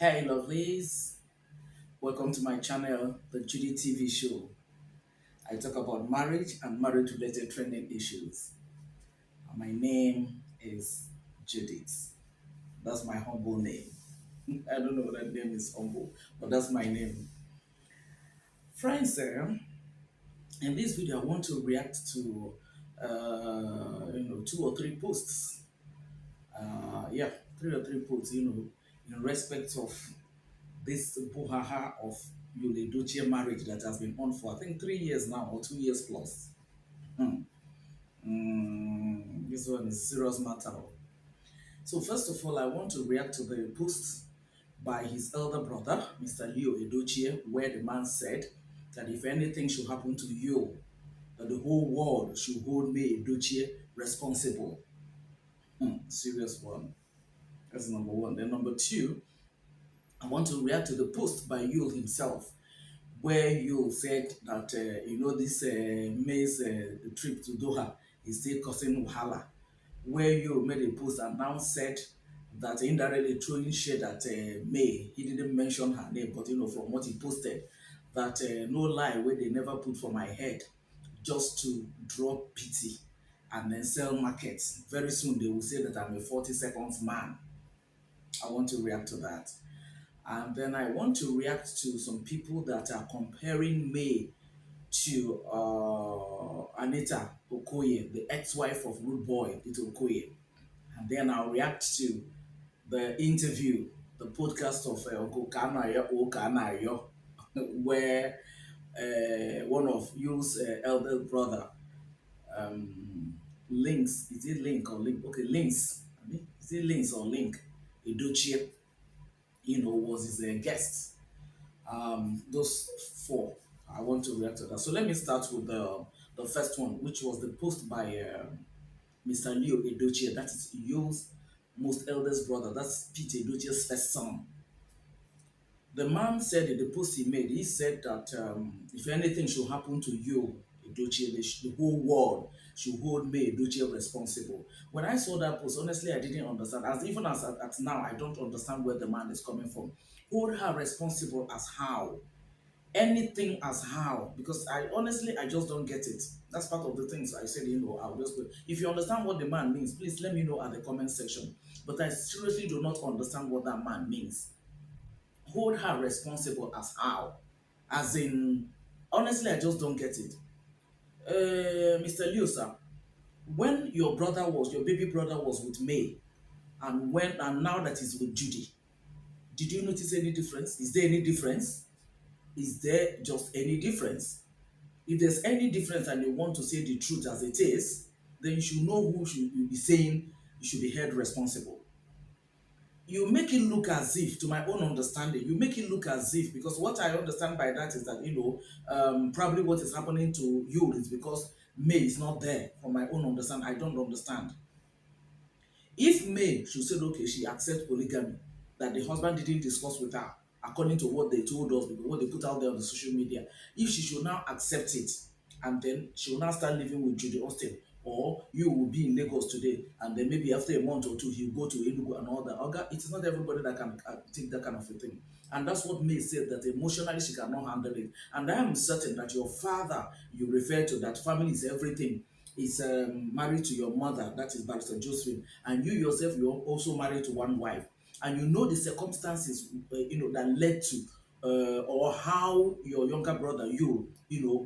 Hey lovelies, welcome to my channel, the Judy TV show. I talk about marriage and marriage related trending issues. My name is Judith. That's my humble name. I don't know what that name is humble, but that's my name. Friends, in this video I want to react to two or three posts. Yeah, three or three posts, in respect of this buhaha of Yul Edochie marriage that has been on for I think 3 years now or 2 years plus. Hmm. This one is serious matter. So first of all, I want to react to the post by his elder brother, Mr. Yul Edochie, where the man said that if anything should happen to you, that the whole world should hold me Edochie responsible. Serious one. That's number one. Then number two, I want to react to the post by Yul himself, where you said that this May's trip to Doha is still causing wahala, where you made a post and now said that indirectly throwing shade at May. He didn't mention her name, but from what he posted, that no lie where they never put for my head just to draw pity and then sell markets. Very soon they will say that I'm a 40 seconds man. I want to react to that. And then I want to react to some people that are comparing May to Anita Okoye, the ex-wife of Rude Boy, Peter Okoye. And then I'll react to the interview, the podcast of Uncle Kanayo O Kanayo, where one of Yul's elder brother, Links, is it Link or Link? Okay, Links. Is it Links or Link? Edochie, was his guest. Those four, I want to react to that. So let me start with the first one, which was the post by Mr. Yul Edochie. That is Yul's most eldest brother. That's Pete Edochie's first son. The man said in the post he made, he said that if anything should happen to you, Edochie, the whole world should hold me, Edochie, responsible. When I saw that post, honestly, I didn't understand. Even as at now, I don't understand where the man is coming from. Hold her responsible as how? Anything as how? Because I just don't get it. That's part of the things I said, I'll just go. If you understand what the man means, please let me know at the comment section. But I seriously do not understand what that man means. Hold her responsible as how? As in, honestly, I just don't get it. Mr. Liosa, when your baby brother was with May, and now that he's with Judy, did you notice any difference? Is there any difference? Is there just any difference? If there's any difference and you want to say the truth as it is, then you should know who should you be saying you should be held responsible. You make it look as if, to my own understanding, you make it look as if, because what I understand by that is that, probably what is happening to you is because May is not there. From my own understanding, I don't understand. If May should say, okay, she accepts polygamy, that the husband didn't discuss with her, according to what they told us, because what they put out there on the social media, if she should now accept it, and then she will now start living with Judy Austin, or you will be in Lagos today, and then maybe after a month or two, he'll go to Enugu and all that. Okay, it's not everybody that can take that kind of a thing. And that's what May said, that emotionally she cannot handle it. And I am certain that your father, you refer to, that family is everything, is married to your mother, that is Barrister Josephine, and you yourself, you're also married to one wife, and you know the circumstances, that led to, or how your younger brother,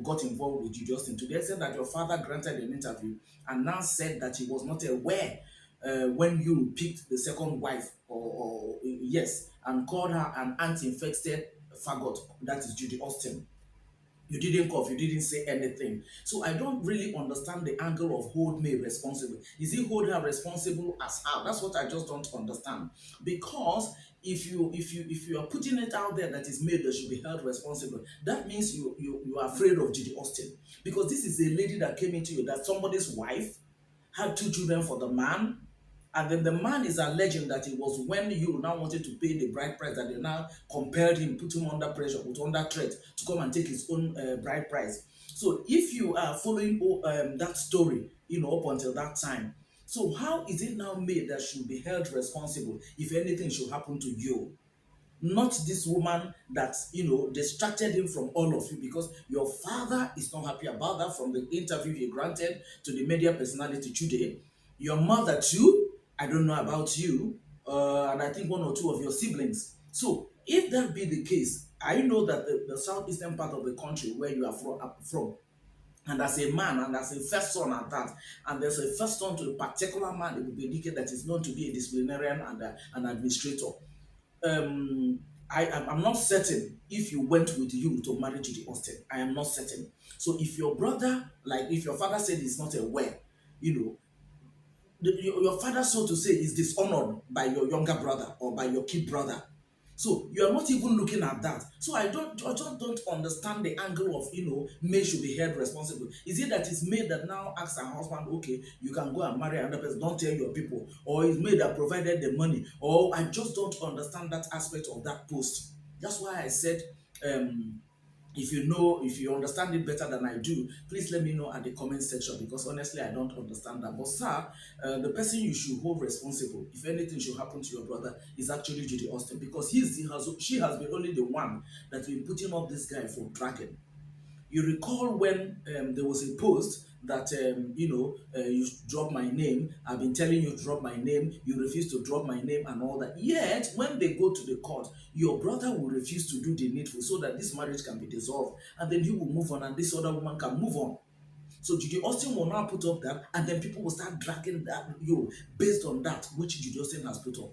got involved with you, Justin, to the extent that your father granted an interview and now said that he was not aware when you picked the second wife, or yes, and called her an anti-infected faggot, that is Judy Austin. You didn't cough, you didn't say anything. So I don't really understand the angle of hold May responsible. Is he hold her responsible as how? That's what I just don't understand. Because if you are putting it out there that is May that should be held responsible, that means you are afraid of Judy Austin. Because this is a lady that came into you, that somebody's wife had 2 children for the man, and then the man is alleging that it was when you now wanted to pay the bride price that they now compelled him, put him under pressure, put under threat to come and take his own bride price. So if you are following that story, up until that time, so how is it now made that should be held responsible if anything should happen to you? not this woman that distracted him from all of you, because your father is not happy about that from the interview he granted to the media personality today. Your mother too, I don't know about you, and I think one or two of your siblings. So if that be the case, I know that the southeastern part of the country where you are from, and as a man, and as a first son at that, and there's a first son to a particular man, it will be indicated that is known to be a disciplinarian and an administrator. um I'm not certain if you went with you to marry Judy Austin. I am not certain. So if your brother, like if your father said he's not aware, you know, your father, so to say, is dishonored by your younger brother or by your kid brother. So you are not even looking at that. So I just don't understand the angle of May should be held responsible. Is it that it's May that now asks her husband, okay, you can go and marry another person, don't tell your people, or is May that provided the money? Or I just don't understand that aspect of that post. That's why I said, um, if you understand it better than I do, please let me know at the comment section, because honestly I don't understand that. But sir, the person you should hold responsible if anything should happen to your brother is actually Judy Austin, because she has been only the one that's been putting up this guy for dragging. You recall when there was a post that you drop my name. I've been telling you to drop my name. You refuse to drop my name and all that. Yet when they go to the court, your brother will refuse to do the needful so that this marriage can be dissolved, and then he will move on, and this other woman can move on. So Judy Austin will now put up that, and then people will start dragging that you based on that which Judy Austin has put up.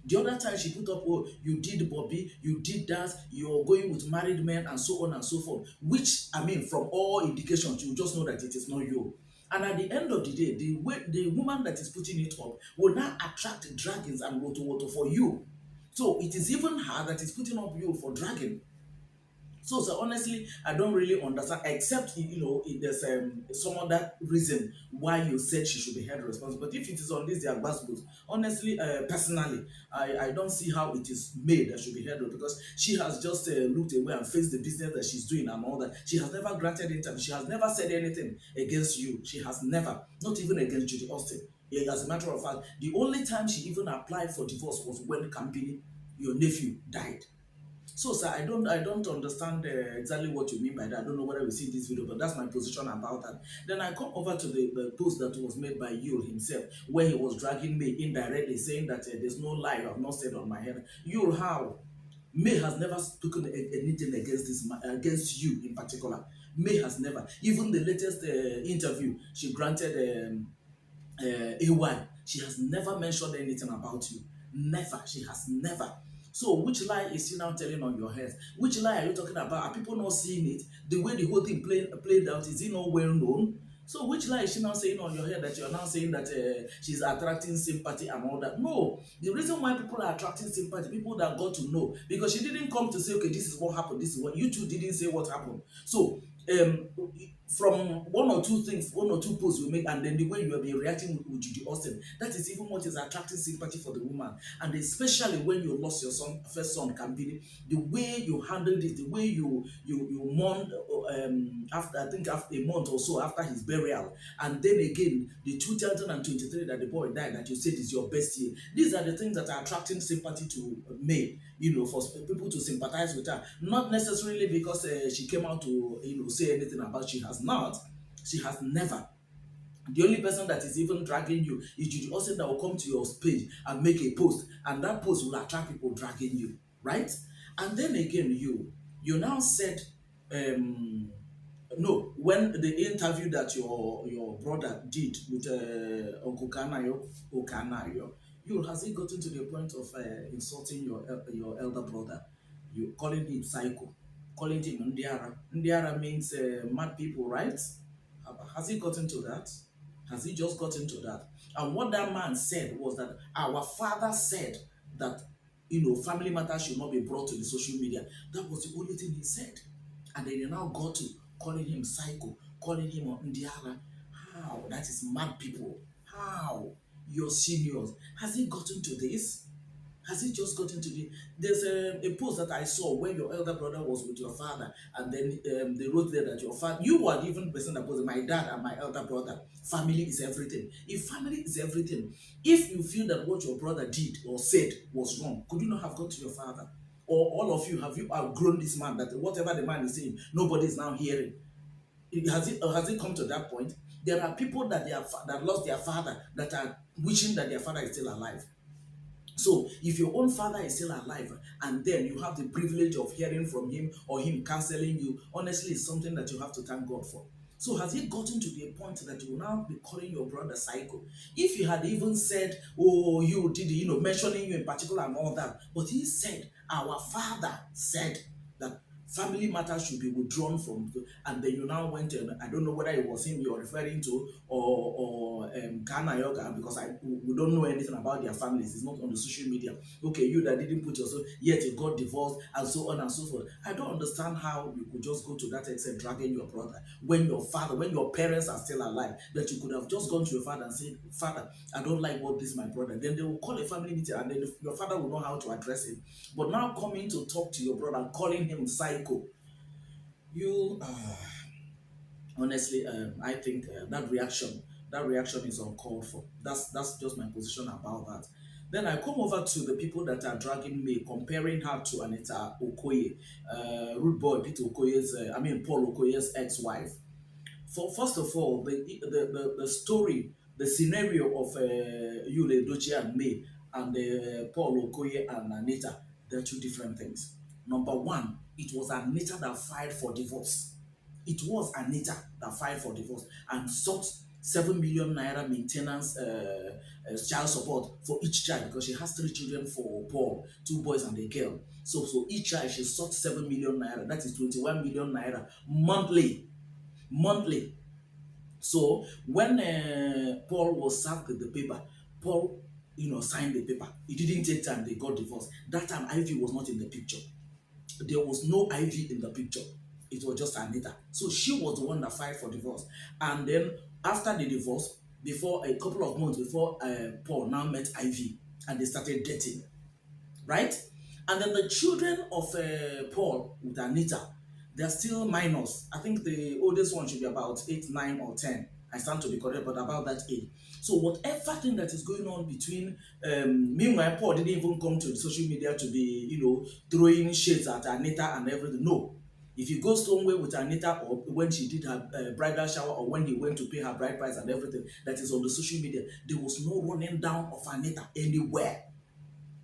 The other time she put up, oh, you did Bobby, you did that, you're going with married men, and so on and so forth. Which, I mean, from all indications, you just know that it is not you. And at the end of the day, the woman that is putting it up will now attract dragons and woto for you. So it is even her that is putting up you for dragging. So honestly, I don't really understand, except if there's some other reason why you said she should be held responsible. But if it is on this their gospels, honestly, personally, I don't see how it is made that should be held, because she has just looked away and faced the business that she's doing and all that. She has never granted interview. She has never said anything against you. She has never, not even against Judy Austin. Yeah, as a matter of fact, the only time she even applied for divorce was when Campini, your nephew, died. So, sir, I don't understand exactly what you mean by that. I don't know whether we see this video, but that's my position about that. Then I come over to the post that was made by Yul himself, where he was dragging me indirectly, saying that there's no lie I've not said on my head. Yul, how? May has never spoken anything against against you in particular. May has never. Even the latest interview she granted AY, she has never mentioned anything about you. Never. She has never. So which lie is she now telling on your head? Which lie are you talking about? Are people not seeing it? The way the whole thing played out, is it not well known? So which lie is she now saying on your head, that you're now saying that she's attracting sympathy and all that? No. The reason why people are attracting sympathy, people that got to know, because she didn't come to say, okay, this is what happened, this is what, you two didn't say what happened. So um from one or two things, one or two posts you make, and then the way you have been reacting with Judy Austin, that is even what is attracting sympathy for the woman. And especially when you lost your first son, Campini, the way you handled it, the way you mourned after, I think after a month or so after his burial, and then again the 2023 that the boy died, that you said is your best year. These are the things that are attracting sympathy to May, for people to sympathize with her, not necessarily because she came out to say anything about. She has not. She has never. The only person that is even dragging you is Judy Austin, that will come to your page and make a post, and that post will attract people dragging you, right? And then again, you now said, no, when the interview that your brother did with Uncle Okanayo, you, has it gotten to the point of insulting your elder brother? You calling him psycho, calling him Ndiara. Ndiara means mad people, right? Has it gotten to that? Has he just gotten to that? And what that man said was that our father said that family matters should not be brought to the social media. That was the only thing he said. And then you now got to calling him psycho, calling him Ndiara. How? That is mad people. How? Your seniors. Has he gotten to this? Has it just gotten to the? There's a post that I saw where your elder brother was with your father, and then they wrote there that your father, you were the even person that was my dad and my elder brother. Family is everything. If family is everything, if you feel that what your brother did or said was wrong, could you not have gone to your father? or all of you, have you outgrown this man that whatever the man is saying, nobody is now hearing? Has it come to that point? There are people that that lost their father that are wishing that their father is still alive. So if your own father is still alive and then you have the privilege of hearing from him or him counseling you, honestly, it's something that you have to thank God for. So has it gotten to the point that you will now be calling your brother psycho? If he had even said, oh, you did, mentioning you in particular and all that, but he said, our father said that family matters should be withdrawn from, and then you now went and I don't know whether it was him you're referring to, or Ghana Yoga, because we don't know anything about their families. It's not on the social media. Okay, you that didn't put yourself yet you got divorced and so on and so forth. I don't understand how you could just go to that extent dragging your brother when your father, when your parents are still alive, that you could have just gone to your father and said, Father, I don't like what this my brother. Then they will call a family meeting and then your father will know how to address it. But now coming to talk to your brother, calling him psycho, you honestly, I think that reaction is uncalled for. That's just my position about that. Then I come over to the people that are dragging me, comparing her to Anita Okoye, rude boy Peter Okoye's, Paul Okoye's ex-wife. For first of all, the story, the scenario of Yul Edochie and me, and Paul Okoye and Anita, they're two different things. Number one, it was Anita that filed for divorce. It was Anita that filed for divorce and sought 7 million naira maintenance child support for each child, because she has three children for Paul, two boys and a girl. So each child she sought 7 million naira. That is 21 million naira monthly. So when Paul was served with the paper, Paul, signed the paper. It didn't take time; they got divorced. That time, Ivy was not in the picture. There was no Ivy in the picture. It was just Anita. So she was the one that filed for divorce. And then after the divorce, before a couple of months before Paul now met Ivy, and they started dating, right? And then the children of Paul with Anita, they're still minors. I think the oldest one should be about 8, 9, or 10. I stand to be correct, but about that age. So whatever thing that is going on between, meanwhile, Paul didn't even come to the social media to be, throwing shades at Anita and everything. No. If he goes somewhere with Anita, or when she did her bridal shower, or when he went to pay her bride price and everything that is on the social media, there was no running down of Anita anywhere.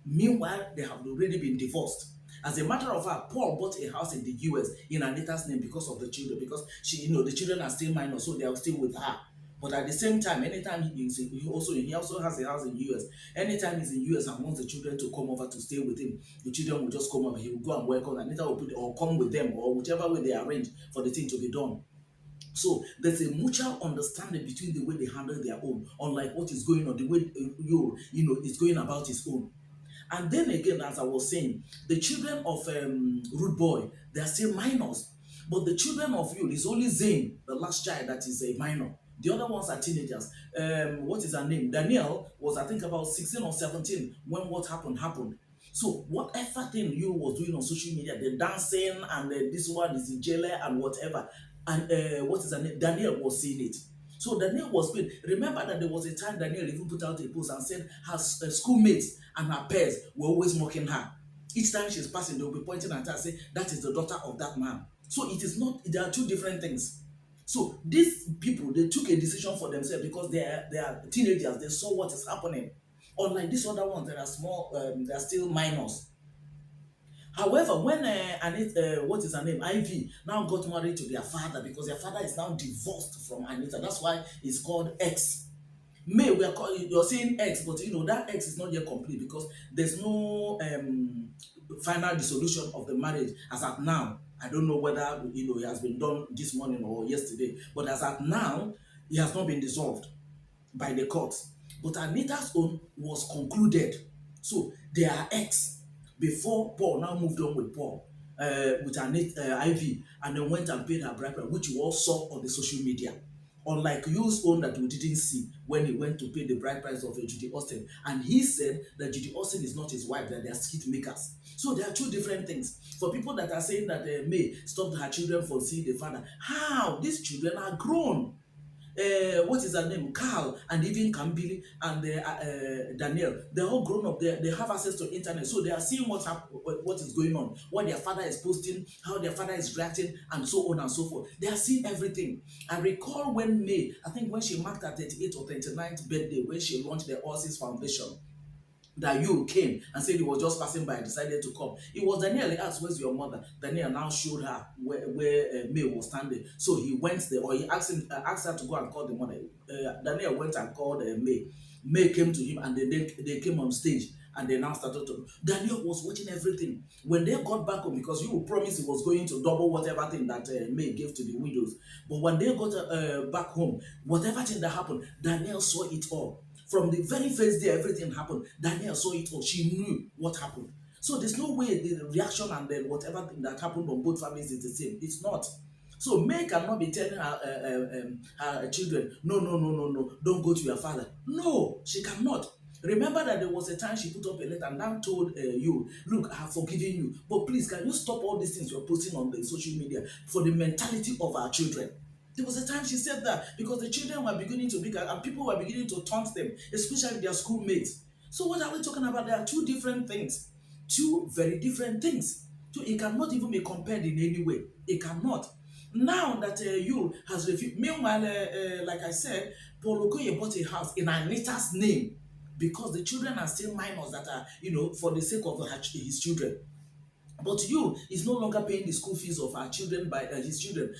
Meanwhile, they have already been divorced. As a matter of fact, Paul bought a house in the US in Anita's name because of the children, because the children are still minors, so they are still with her. But at the same time, anytime he also has a house in US. Anytime he's in US and wants the children to come over to stay with him, the children will just come over. He will go and work on. Anita will or come with them, or whichever way they arrange for the thing to be done. So there's a mutual understanding between the way they handle their own, unlike what is going on, the way is going about his own. And then again, as I was saying, the children of Rude Boy, they are still minors. But the children of you is only Zane, the last child, that is a minor. The other ones are teenagers. What is her name? Danielle was, I think, about 16 or 17 when what happened. So whatever thing you was doing on social media, the dancing and this one is in jail and whatever, and what is her name? Danielle was seeing it. So Danielle was paid. Remember that there was a time Danielle even put out a post and said her schoolmates and her peers were always mocking her. Each time she's passing, they'll be pointing at her and say, that is the daughter of that man. So it is not, there are two different things. So these people, they took a decision for themselves because they are teenagers. They saw what is happening. Unlike these other ones that are small, they are still minors. However, when what is her name, Ivy, now got married to their father, because their father is now divorced from Anita. That's why it's called X. May we are calling, you're saying X, but that X is not yet complete, because there's no final dissolution of the marriage as at now. I don't know whether it has been done this morning or yesterday, but as at now, it has not been dissolved by the courts. But Anita's own was concluded. So they are X before Paul now moved on with Paul, with Ivy, and then went and paid her bride price, which you all saw on the social media. Unlike Yu's own that we didn't see when he went to pay the bride price of Judy Austin. And he said that Judy Austin is not his wife, that they are skit makers. So there are two different things. For people that are saying that May stopped her children from seeing the father, how? These children are grown. what is her name? Carl and even Kambili and Daniel. They're all grown up. They have access to internet, so they are seeing what is going on, what their father is posting, how their father is reacting, and so on and so forth. They are seeing everything. I recall when May, I think when she marked her 38th or 39th birthday, when she launched the Aussies Foundation, that you came and said he was just passing by, decided to come. It was Daniel. He asked, "Where's your mother?" Daniel now showed her where May was standing. So he went there, or he asked her to go and call the mother. Daniel went and called May. May came to him, and they came on stage. And they now started to. Daniel was watching everything. When they got back home, because you promised he was going to double whatever thing that May gave to the widows. But when they got back home, whatever thing that happened, Daniel saw it all. From the very first day everything happened, Daniel saw it all. She knew what happened. So there's no way the reaction and then whatever thing that happened on both families is the same. It's not. So May cannot be telling her children, no, no, no, no, no, don't go to your father. No, she cannot. Remember that there was a time she put up a letter and now told you, look, I have forgiven you, but please, can you stop all these things you're posting on the social media for the mentality of our children? There was a time she said that because the children were beginning to be, and people were beginning to taunt them, especially their schoolmates. So what are we talking about? There are two different things, two very different things. So it cannot even be compared in any way. It cannot. Now that Yul has refused, meanwhile, like I said, Paul Okoye bought a house in Anita's name because the children are still minors that are, for the sake of his children. But you is no longer paying the school fees of our children by his children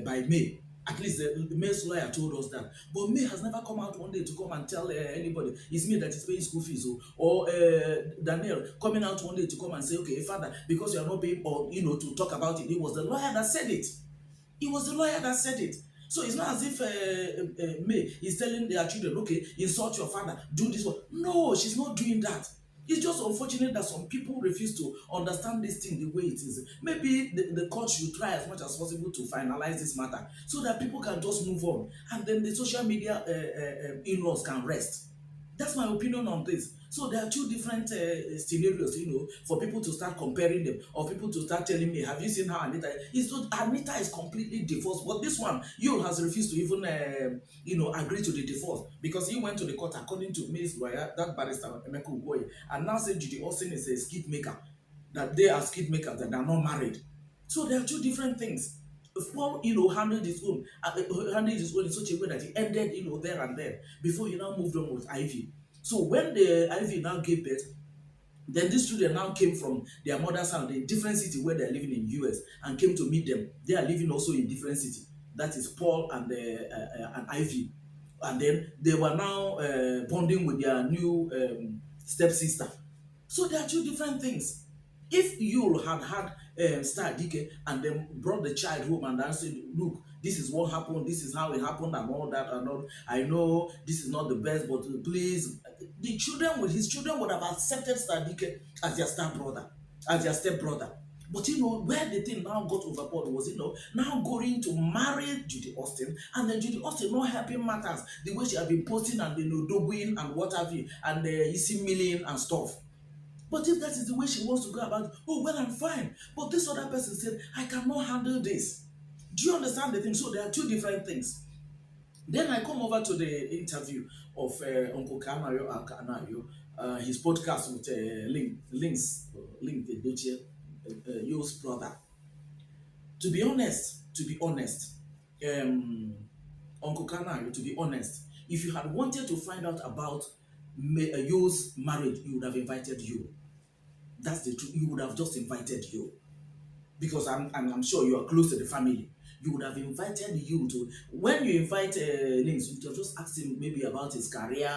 by May. At least the May's lawyer told us that. But May has never come out one day to come and tell anybody it's me that is paying school fees. Or Daniel coming out one day to come and say, okay, father, because you are not paying, or to talk about it. It was the lawyer that said it. It was the lawyer that said it. So it's not as if May is telling their children, okay, insult your father, do this one. No, she's not doing that. It's just unfortunate that some people refuse to understand this thing the way it is. Maybe the court should try as much as possible to finalize this matter so that people can just move on and then the social media in-laws can rest. That's my opinion on this. So there are two different scenarios, for people to start comparing them, or people to start telling me, have you seen how Anita is? Anita is completely divorced, but this one, you has refused to even, agree to the divorce because he went to the court according to Ms. Lawyer, that barrister Emeka Ugoye, and now said Judy Austin is a skid maker, that they are skid makers, that they are not married. So there are two different things. Paul, handled his own, in such a way that he ended, there and then before he now moved on with Ivy. So when the Ivy now gave birth, then these children now came from their mother's house, the different city where they're living in US, and came to meet them. They are living also in different city. That is Paul and Ivy. And then they were now bonding with their new stepsister. So there are two different things. If you had Star Dike and then brought the child home and then said, look, this is what happened, this is how it happened, and all that, and all, I know this is not the best, but please, his children would have accepted Star Dike as their step brother, as their step brother. But where the thing now got overboard was, now going to marry Judy Austin, and then Judy Austin not helping matters the way she had been posting and doing and what have you, and easy milling and stuff. But if that is the way she wants to go about, oh, well, I'm fine. But this other person said, I cannot handle this. Do you understand the thing? So there are two different things. Then I come over to the interview of Uncle Kanayo, his podcast with Link Edochie, Yul's brother. To be honest, Uncle Kanayo, to be honest, if you had wanted to find out about Yul's marriage, you would have invited Yul. That's the truth. You would have just invited you, because I'm sure you are close to the family. You would have invited you to, when you invite Links, you would just ask him maybe about his career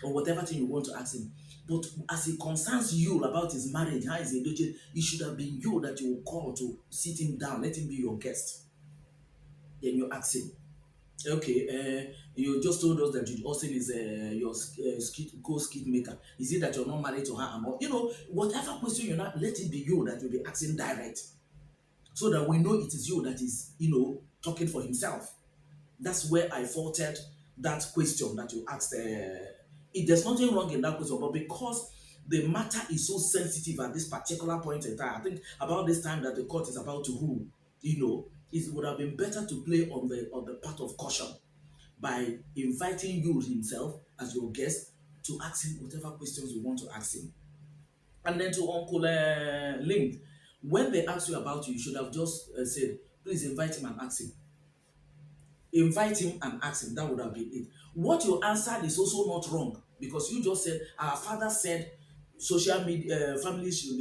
or whatever thing you want to ask him. But as it concerns you about his marriage, how is he doing, it should have been you that you will call to sit him down, let him be your guest. Then you ask him, okay, you just told us that Judy Austin is your co-skit maker. Is it that you're not married to her? And whatever question you're not, let it be you that will be asking direct, so that we know it is you that is, talking for himself. That's where I faulted that question that you asked. There's nothing wrong in that question, but because the matter is so sensitive at this particular point in time, I think about this time that the court is about to rule, it would have been better to play on the part of caution. by inviting you himself as your guest to ask him whatever questions you want to ask him. And then to Uncle Link, when they ask you about you should have just said, please invite him and ask him. Invite him and ask him. That would have been it. What you answered is also not wrong because you just said, our father said social media, family issues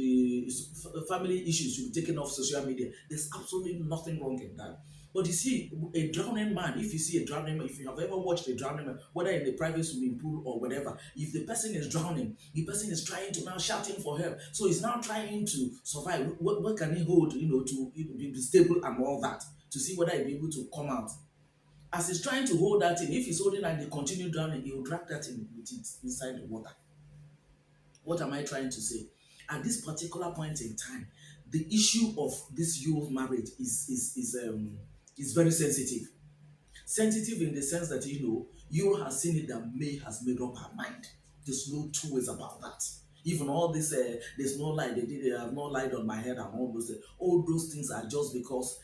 should be taken off social media. There's absolutely nothing wrong in that. But you see, a drowning man, if you see a drowning man, if you have ever watched a drowning man, whether in a private swimming pool or whatever, if the person is drowning, the person is trying to now shouting for help. So he's now trying to survive. What can he hold, to be stable and all that, to see whether he'll be able to come out. As he's trying to hold that thing, if he's holding and they continue drowning, he will drag that thing with it inside the water. What am I trying to say? At this particular point in time, the issue of this youth marriage is very sensitive. Sensitive in the sense that you have seen it that May has made up her mind. There's no two ways about that. Even all this, there's no lie. They have no light on my head and all those things. All those things are just because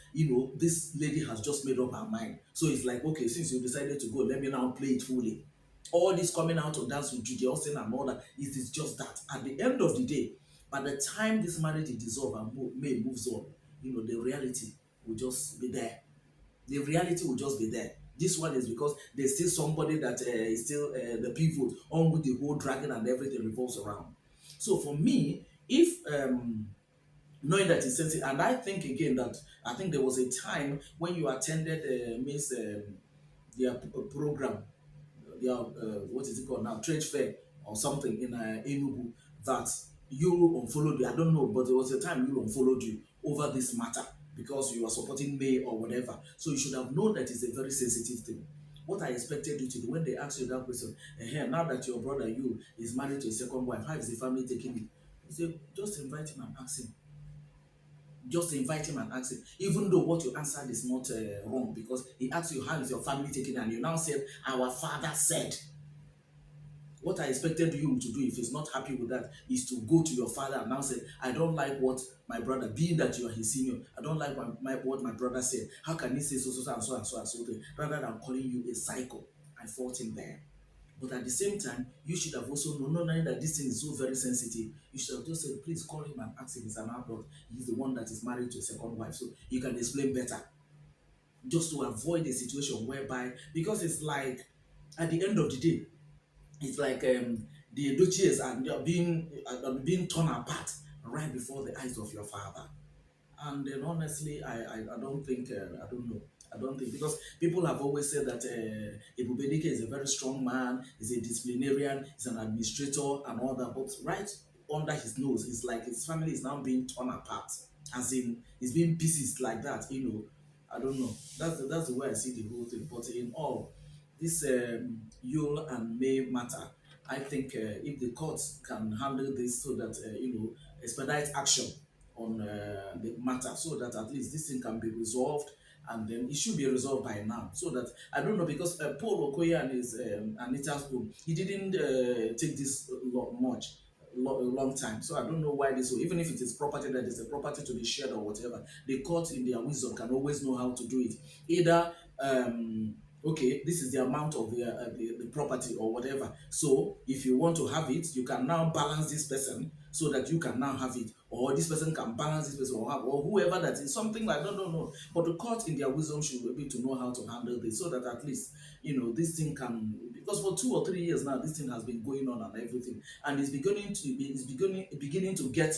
this lady has just made up her mind. So it's like, okay, since you decided to go, let me now play it fully. All this coming out to dance with Judy Austin and all that, it is just that. At the end of the day, by the time this marriage is dissolved and May moves on, the reality will just be there. The reality will just be there. This one is because there's still somebody that is still the pivot on with the whole dragon and everything revolves around. So for me, if knowing that it's sensitive, and I think again that I think there was a time when you attended Miss their program, their what is it called now, trade fair or something in Enugu, that you unfollowed you. I don't know, but there was a time you unfollowed you over this matter because you are supporting May or whatever. So you should have known that it's a very sensitive thing. What I expected you to do when they asked you that question, now that your brother you is married to a second wife, how is the family taking it? You say, just invite him and ask him. Just invite him and ask him, even though what you answered is not wrong, because he asked you, how is your family taking it? And you now said, our father said. What I expected you to do, if he's not happy with that, is to go to your father and now say, I don't like what my brother, being that you are his senior, I don't like what my brother said. How can he say so, so, so, and so, and so, and so, rather than calling you a psycho? I fought him there. But at the same time, you should have also known, knowing that this thing is so very sensitive, you should have just said, please call him and ask him. He's an adult. He's the one that is married to a second wife. So you can explain better. Just to avoid a situation whereby, because it's like, at the end of the day, it's like the Edochies are being torn apart right before the eyes of your father. And then honestly, I don't think, I don't know. I don't think, because people have always said that Ebubedike is a very strong man, he's a disciplinarian, he's an administrator and all that. But right under his nose, it's like his family is now being torn apart. As in, it's being pieces like that. I don't know. That's the way I see the whole thing. But in all, this Yule and May matter, I think if the courts can handle this so that, expedite action on the matter, so that at least this thing can be resolved, and then it should be resolved by now. So that, I don't know, because Paul Okoye and his Anita's home, he didn't take this much. A long time, so I don't know why this. So even if it is property that is a property to be shared or whatever, the court in their wisdom can always know how to do it. Either okay, this is the amount of the property or whatever. So if you want to have it, you can now balance this person so that you can now have it, or this person can balance this person or whoever that is, something like, no, no, no. But the court in their wisdom should be able to know how to handle this, so that at least this thing can, because for 2 or 3 years now this thing has been going on and everything, and it's beginning to get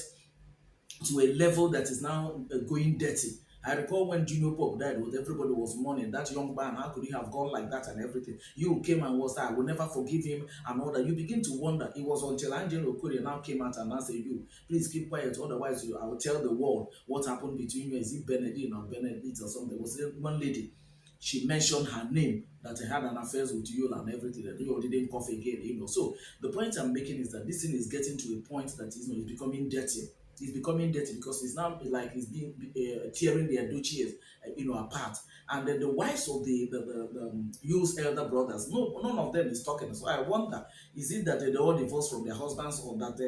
to a level that is now going dirty. I recall when Junior Pope died, everybody was mourning. That young man, how could he have gone like that and everything? You came and was that, I will never forgive him and all that. You begin to wonder. It was until Angelo Okuri now came out and now said, you, please keep quiet, otherwise I will tell the world what happened between you. Is it Benedict or Benedict or something? There was one lady, she mentioned her name, that he had an affair with you and everything, and you didn't cough again. So the point I'm making is that this thing is getting to a point that is becoming dirty. It's becoming dirty because it's now like it's being tearing the Edochies, apart. And then the wives of the Yul's elder brothers, none of them is talking. So I wonder, is it that they all divorced from their husbands, or that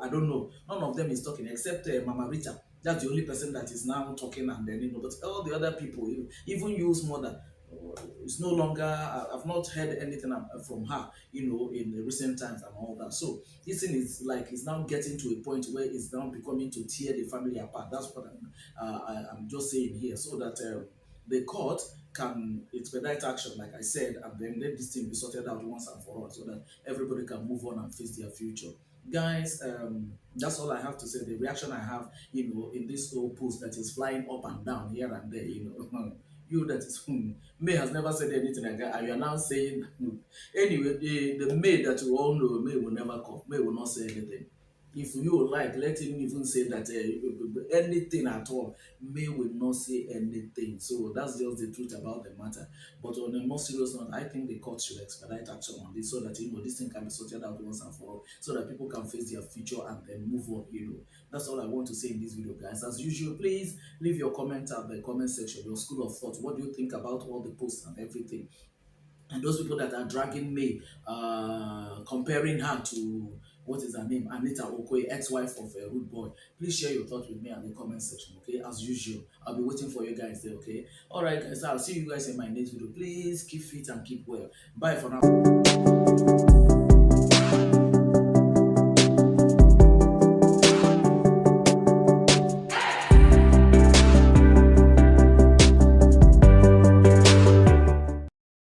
I don't know. None of them is talking except Mama Rita. That's the only person that is now talking, and then but all the other people, even Yul's mother, it's no longer. I've not heard anything from her, in the recent times and all that. So this thing is like it's now getting to a point where it's now becoming to tear the family apart. That's what I'm just saying here, so that the court can expedite action, like I said, and then let this thing be sorted out once and for all, so that everybody can move on and face their future. Guys, that's all I have to say. The reaction I have, in this whole post that is flying up and down here and there, you that is May has never said anything like that, and you are now saying anyway, the May that you all know, May will never come. May will not say anything. If you like, let him even say that anything at all. May will not say anything. So that's just the truth about the matter. But on a more serious note, I think the court should expedite action on this, so that this thing can be sorted out once and for all, so that people can face their future and then move on. That's all I want to say in this video, guys. As usual, please leave your comment at the comment section, your school of thought. What do you think about all the posts and everything? And those people that are dragging me, comparing her to, what is her name, Anita Okoye, ex-wife of a rude boy, please share your thoughts with me at the comment section. Okay, as usual, I'll be waiting for you guys there. Okay, all right, guys, I'll see you guys in my next video. Please keep fit and keep well. Bye for now.